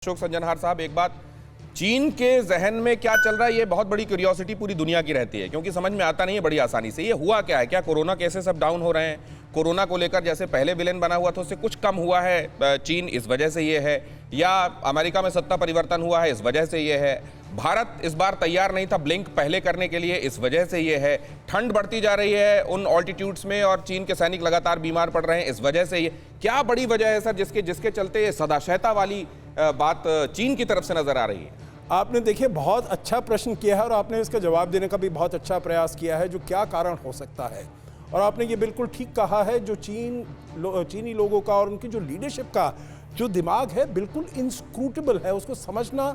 अशोक सज्जनहार साहब, एक बात, चीन के जहन में क्या चल रहा है ये बहुत बड़ी क्यूरियोसिटी पूरी दुनिया की रहती है, क्योंकि समझ में आता नहीं है बड़ी आसानी से। ये हुआ क्या है? क्या कोरोना केसेस अब डाउन हो रहे हैं? कोरोना को लेकर जैसे पहले विलेन बना हुआ था उससे कुछ कम हुआ है चीन, इस वजह से ये है? या अमेरिका में सत्ता परिवर्तन हुआ है, इस वजह से ये है? भारत इस बार तैयार नहीं था ब्लिंक पहले करने के लिए, इस वजह से ये है? ठंड बढ़ती जा रही है उन ऑल्टीट्यूड्स में और चीन के सैनिक लगातार बीमार पड़ रहे हैं, इस वजह से ये? क्या बड़ी वजह है सर जिसके चलते ये सदाशयता वाली बात चीन की तरफ से नजर आ रही है? आपने देखिए बहुत अच्छा प्रश्न किया है और आपने इसका जवाब देने का भी बहुत अच्छा प्रयास किया है, जो क्या कारण हो सकता है। और आपने ये बिल्कुल ठीक कहा है, जो चीनी लोगों का और उनकी जो लीडरशिप का जो दिमाग है बिल्कुल इनस्क्रूटेबल है, उसको समझना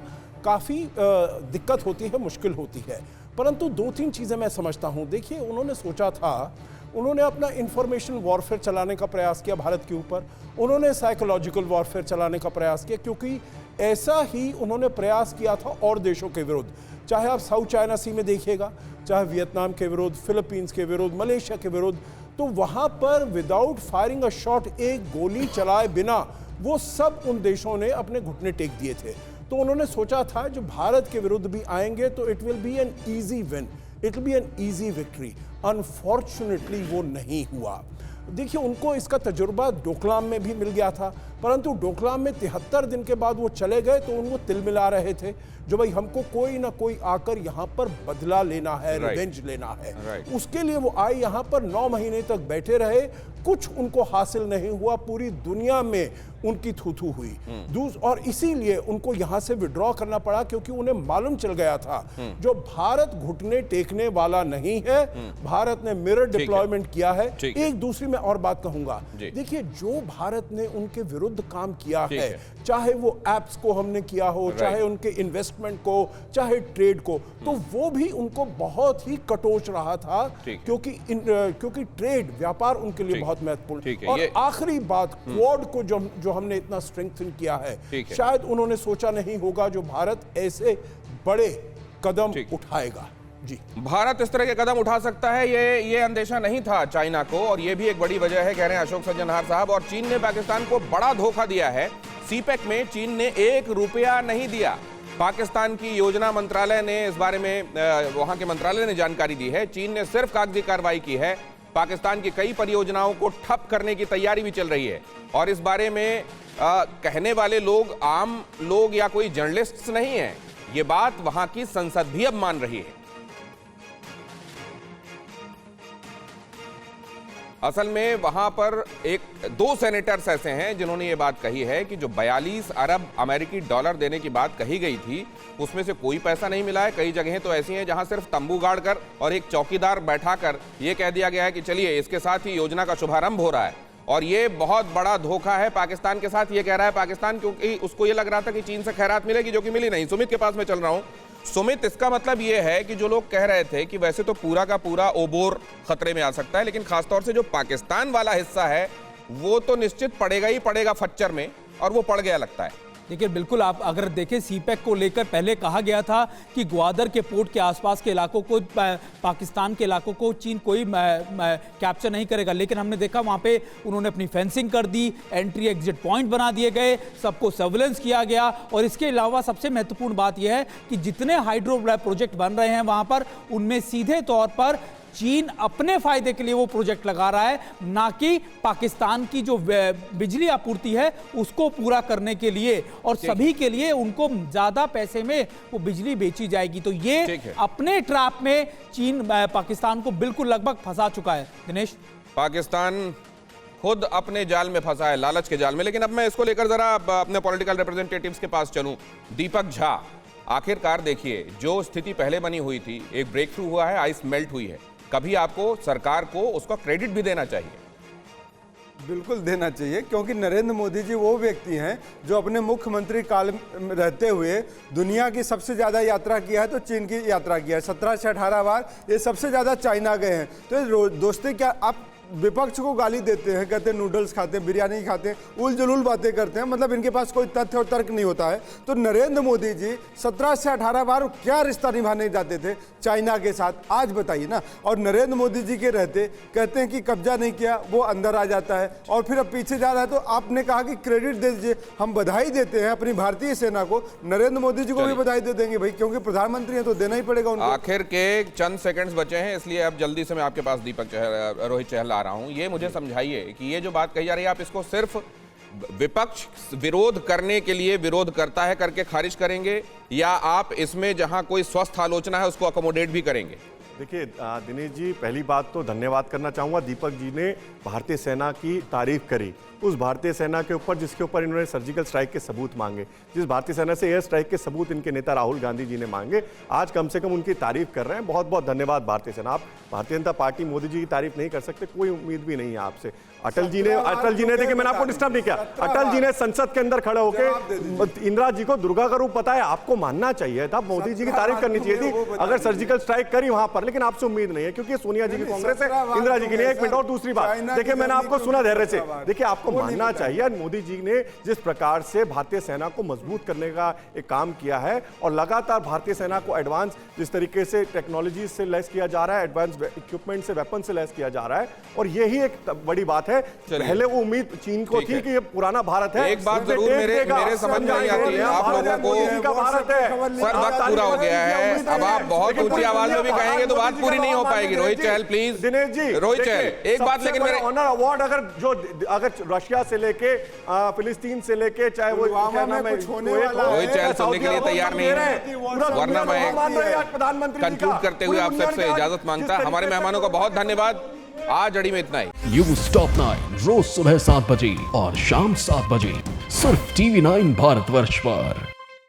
काफ़ी दिक्कत होती है, मुश्किल होती है। परंतु दो तीन चीज़ें मैं समझता हूँ। देखिए, उन्होंने सोचा था, उन्होंने अपना इंफॉर्मेशन वॉरफेयर चलाने का प्रयास किया भारत के ऊपर, उन्होंने साइकोलॉजिकल वॉरफेयर चलाने का प्रयास किया, क्योंकि ऐसा ही उन्होंने प्रयास किया था और देशों के विरुद्ध। चाहे आप साउथ चाइना सी में देखिएगा, चाहे वियतनाम के विरुद्ध, फिलीपींस के विरुद्ध, मलेशिया के विरुद्ध, तो वहाँ पर विदाउट फायरिंग अ शॉट, एक गोली चलाए बिना वो सब उन देशों ने अपने घुटने टेक दिए थे। तो उन्होंने सोचा था जो भारत के विरुद्ध भी आएंगे तो it will be an easy win, it will be an easy victory. Unfortunately वो नहीं हुआ। देखिए, उनको इसका तजुर्बा डोकलाम में भी मिल गया था, परंतु डोकलाम में 73 दिन के बाद वो चले गए तो उनको तिल मिला रहे थे, जो भाई हमको कोई ना कोई आकर यहाँ पर बदला लेना है, रिवेंज लेना है। उसके लिए वो आए, यहाँ पर 9 महीने तक बैठे रहे, कुछ उनको हासिल नहीं हुआ, पूरी दुनिया में उनकी थू-थू हुई। और इसीलिए उनको यहाँ से विड्रॉ करना पड़ा, क्योंकि उन्हें मालूम चल गया था जो भारत घुटने टेकने वाला नहीं है। भारत ने मिरर डिप्लॉयमेंट किया है। एक दूसरी में और बात कहूंगा, देखिए, जो भारत ने उनके विरुद्ध काम किया है, चाहे वो एप्स को हमने किया हो, चाहे उनके इन्वेस्टमेंट को, चाहे ट्रेड को, तो वो भी उनको बहुत ही कटोच रहा था, क्योंकि ट्रेड, व्यापार उनके लिए बहुत महत्वपूर्ण। और आखिरी बात, क्वाड को जो हमने इतना स्ट्रेंथन किया है, शायद उन्होंने सोचा नहीं होगा जो भारत ऐसे बड़े कदम उठाएगा। जी, भारत इस तरह के कदम उठा सकता है, ये अंदेशा नहीं था चाइना को, और ये भी एक बड़ी वजह है, कह रहे हैं अशोक सज्जनहार साहब। और चीन ने पाकिस्तान को बड़ा धोखा दिया है। सीपेक में चीन ने 1 रुपया नहीं दिया। पाकिस्तान की योजना मंत्रालय ने इस बारे में, वहां के मंत्रालय ने जानकारी दी है, चीन ने सिर्फ कागजी कार्रवाई की है। पाकिस्तान की कई परियोजनाओं को ठप करने की तैयारी भी चल रही है, और इस बारे में कहने वाले लोग आम लोग या कोई जर्नलिस्ट नहीं है, ये बात वहां की संसद भी अब मान रही है। असल में वहां पर 2 सेनेटर्स ऐसे हैं जिन्होंने ये बात कही है कि जो 42 अरब अमेरिकी डॉलर देने की बात कही गई थी, उसमें से कोई पैसा नहीं मिला है। कई जगहें तो ऐसी हैं जहां सिर्फ तंबू गाड़कर और एक चौकीदार बैठाकर ये कह दिया गया है कि चलिए इसके साथ ही योजना का शुभारंभ हो रहा है। और ये बहुत बड़ा धोखा है पाकिस्तान के साथ, ये कह रहा है पाकिस्तान, क्योंकि उसको ये लग रहा था कि चीन से खैरात मिलेगी, जो कि मिली नहीं। सुमित के पास में चल रहा हूं। सुमित, इसका मतलब ये है कि जो लोग कह रहे थे कि वैसे तो पूरा का पूरा ओबोर खतरे में आ सकता है, लेकिन खासतौर से जो पाकिस्तान वाला हिस्सा है वो तो निश्चित पड़ेगा ही पड़ेगा फच्चर में, और वो पड़ गया लगता है। देखिए, बिल्कुल, आप अगर देखें, सीपेक को लेकर पहले कहा गया था कि ग्वादर के पोर्ट के आसपास के इलाकों को, पाकिस्तान के इलाकों को चीन कोई कैप्चर नहीं करेगा, लेकिन हमने देखा वहाँ पे उन्होंने अपनी फेंसिंग कर दी, एंट्री एग्जिट पॉइंट बना दिए गए, सबको सर्विलेंस किया गया। और इसके अलावा सबसे महत्वपूर्ण बात यह है कि जितने हाइड्रो प्रोजेक्ट बन रहे हैं वहाँ पर, उनमें सीधे तौर पर चीन अपने फायदे के लिए वो प्रोजेक्ट लगा रहा है, ना कि पाकिस्तान की जो बिजली आपूर्ति है उसको पूरा करने के लिए, और सभी के लिए उनको ज्यादा पैसे में वो बिजली बेची जाएगी। तो ये अपने ट्रैप में चीन पाकिस्तान को बिल्कुल लगभग फंसा चुका है। दिनेश, पाकिस्तान खुद अपने जाल में फंसा है, लालच के जाल में। लेकिन अब मैं इसको लेकर जरा अपने पॉलिटिकल रिप्रेजेंटेटिव्स के पास चलूं। दीपक झा, आखिरकार देखिए, जो स्थिति पहले बनी हुई थी, एक ब्रेक थ्रू हुआ है, आइस मेल्ट हुई है, कभी आपको सरकार को उसका क्रेडिट भी देना चाहिए। बिल्कुल देना चाहिए, क्योंकि नरेंद्र मोदी जी वो व्यक्ति हैं जो अपने मुख्यमंत्री काल में रहते हुए दुनिया की सबसे ज़्यादा यात्रा किया है, तो चीन की यात्रा किया है। 17 से 18 बार ये सबसे ज़्यादा चाइना गए हैं। तो दोस्ती क्या, आप विपक्ष को गाली देते हैं, कहते हैं नूडल्स खाते हैं, बिरयानी खाते हैं, उल जुलूल बातें करते हैं, मतलब इनके पास कोई तथ्य और तर्क नहीं होता है। तो नरेंद्र मोदी जी 17 से 18 बार क्या रिश्ता निभाने जाते थे चाइना के साथ, आज बताइए ना। और नरेंद्र मोदी जी के रहते कहते हैं कि कब्जा नहीं किया, वो अंदर आ जाता है और फिर अब पीछे जा रहा है। तो आपने कहा कि क्रेडिट दे दीजिए, हम बधाई देते हैं अपनी भारतीय सेना को, नरेंद्र मोदी जी को भी बधाई दे देंगे भाई, क्योंकि प्रधानमंत्री है तो देना ही पड़ेगा उनको। आखिर के चंद सेकंड्स बचे हैं, इसलिए अब जल्दी से मैं आपके पास रोहित चहल आ रहा हूं। ये मुझे समझाइए कि ये जो बात कही जा रही है, आप इसको सिर्फ विपक्ष विरोध करने के लिए विरोध करता है करके खारिज करेंगे, या आप इसमें जहां कोई स्वस्थ आलोचना है उसको अकोमोडेट भी करेंगे? देखिए दिनेश जी, पहली बात तो धन्यवाद करना चाहूँगा, दीपक जी ने भारतीय सेना की तारीफ करी, उस भारतीय सेना के ऊपर जिसके ऊपर इन्होंने सर्जिकल स्ट्राइक के सबूत मांगे, जिस भारतीय सेना से एयर स्ट्राइक के सबूत इनके नेता राहुल गांधी जी ने मांगे, आज कम से कम उनकी तारीफ कर रहे हैं। बहुत बहुत धन्यवाद भारतीय सेना। आप भारतीय जनता पार्टी मोदी जी की तारीफ नहीं कर सकते, कोई उम्मीद भी नहीं है आपसे। अटल जी ने देखिए, मैंने आपको डिस्टर्ब नहीं किया, अटल जी ने संसद के अंदर खड़े होकर इंदिरा जी को दुर्गा का रूप पता है, आपको मानना चाहिए था, मोदी जी की तारीफ करनी चाहिए थी अगर सर्जिकल स्ट्राइक करी वहां पर, लेकिन आपसे उम्मीद नहीं है क्योंकि सोनिया जी की कांग्रेस है, इंदिरा जी की नहीं। एक मिनट और दूसरी बात, देखिए मैंने आपको सुना धैर्य से, देखिए आपको मानना चाहिए मोदी जी ने जिस प्रकार से भारतीय सेना को मजबूत करने का एक काम किया है और लगातार भारतीय सेना को एडवांस जिस तरीके से टेक्नोलॉजी से लैस किया जा रहा है, एडवांस इक्विपमेंट से, वेपन से लैस किया जा रहा है, और यही एक बड़ी बात है। पहले वो उम्मीद चीन को थी कि ये पुराना भारत है। एक बात जरूर मेरे समझ में नहीं आती है, आप लोगों को भारत है सर वक्त पूरा हो गया है, अब आप बहुत ऊंची आवाज में भी कहेंगे तो बात पूरी नहीं हो पाएगी। रोहित चहल प्लीज, दिनेश जी, रोहित चहल एक बात, लेकिन मेरे ऑनर अवार्ड अगर रशिया से लेके फिलिस्तीन से लेके चाहे वो रोहित चहल सुनने के लिए तैयार नहीं है, वरना मैं कंक्लूड करते हुए आप सबसे इजाजत मांगता। हमारे मेहमानों का बहुत धन्यवाद, आज अड़ी में इतना ही। न्यूज़ टॉप 9 रोज सुबह 7 बजे और शाम 7 बजे सिर्फ TV9 भारतवर्ष पर।